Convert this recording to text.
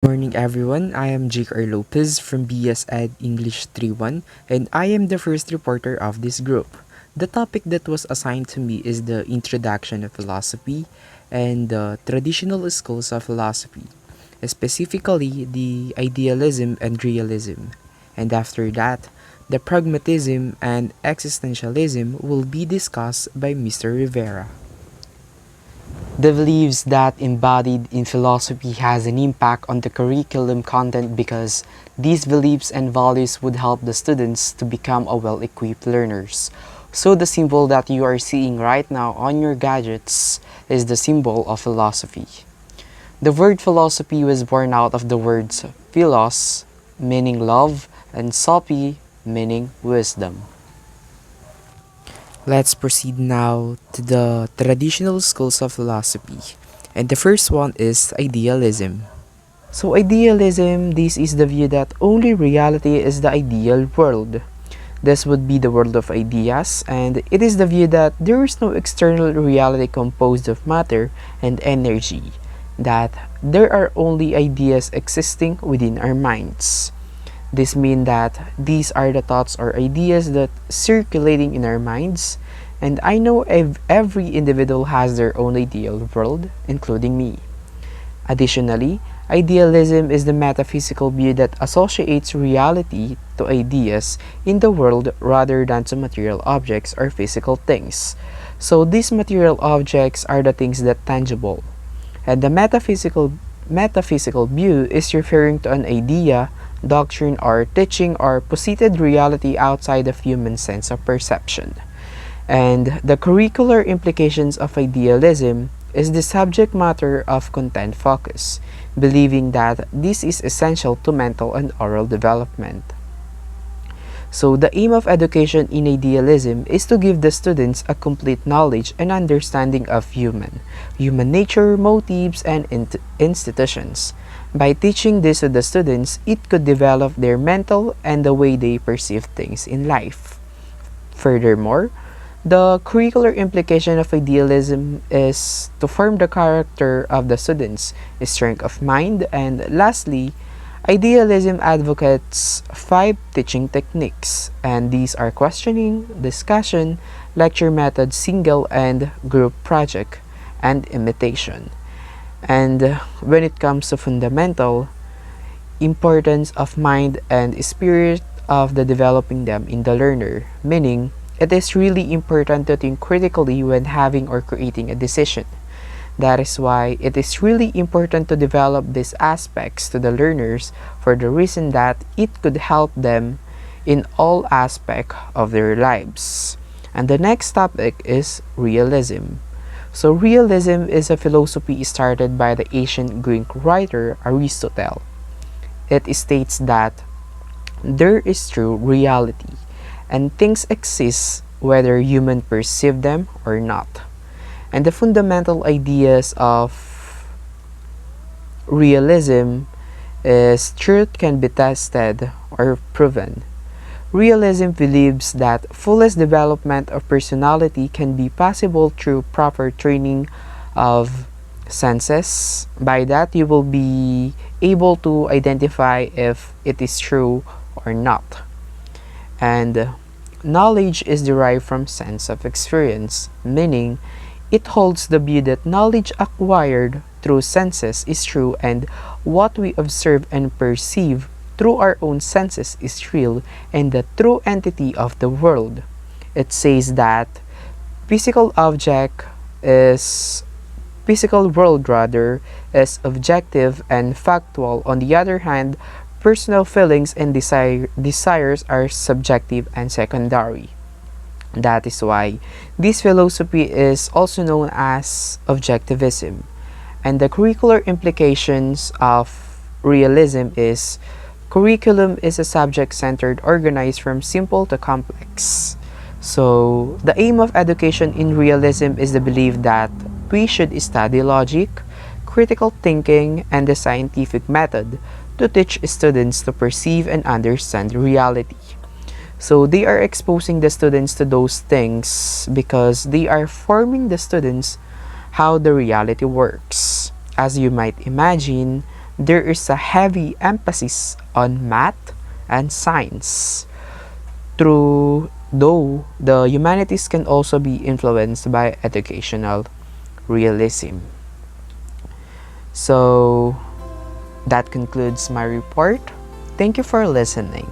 Morning everyone, I am J.R. Lopez from BS Ed English 3-1 and I am the first reporter of this group. The topic that was assigned to me is the introduction of philosophy and the traditional schools of philosophy, specifically the idealism and realism. And after that, the pragmatism and existentialism will be discussed by Mr. Rivera. The beliefs that embodied in philosophy has an impact on the curriculum content because these beliefs and values would help the students to become a well-equipped learners. So the symbol that you are seeing right now on your gadgets is the symbol of philosophy. The word philosophy was born out of the words philos, meaning love, and sophie, meaning wisdom. Let's proceed now to the traditional schools of philosophy. And the first one is idealism. So idealism, this is the view that only reality is the ideal world. This would be the world of ideas, and it is the view that there is no external reality composed of matter and energy, that there are only ideas existing within our minds. This means that these are the thoughts or ideas that circulating in our minds, and I know every individual has their own ideal world, including me. Additionally, idealism is the metaphysical view that associates reality to ideas in the world rather than to material objects or physical things. So these material objects are the things that tangible, and the metaphysical view is referring to an idea, doctrine, or teaching or posited reality outside of human sense of perception. And the curricular implications of idealism is the subject matter of content focus, believing that this is essential to mental and oral development. So the aim of education in idealism is to give the students a complete knowledge and understanding of human nature, motives, and institutions. By teaching this to the students, it could develop their mental and the way they perceive things in life. Furthermore, the curricular implication of idealism is to form the character of the students, strength of mind, and lastly, idealism advocates 5 teaching techniques, and these are questioning, discussion, lecture method, single and group project, and imitation. And when it comes to fundamental importance of mind and spirit of the developing them in the learner, meaning it is really important to think critically when having or creating a decision. That is why it is really important to develop these aspects to the learners for the reason that it could help them in all aspects of their lives. And the next topic is realism. So realism is a philosophy started by the ancient Greek writer Aristotle. It states that there is true reality and things exist whether humans perceive them or not. And the fundamental ideas of realism is truth can be tested or proven. Realism believes that fullest development of personality can be possible through proper training of senses. By that, you will be able to identify if it is true or not. And knowledge is derived from sense of experience, meaning it holds the view that knowledge acquired through senses is true and what we observe and perceive through our own senses is real and the true entity of the world. It says that physical object is physical world rather is objective and factual. On the other hand, personal feelings and desires are subjective and secondary. That is why this philosophy is also known as objectivism. And the curricular implications of realism is curriculum is a subject-centered organized from simple to complex. So the aim of education in realism is the belief that we should study logic, critical thinking, and the scientific method to teach students to perceive and understand reality. So they are exposing the students to those things because they are forming the students how the reality works. As you might imagine, there is a heavy emphasis on math and science. Though the humanities can also be influenced by educational realism. So that concludes my report. Thank you for listening.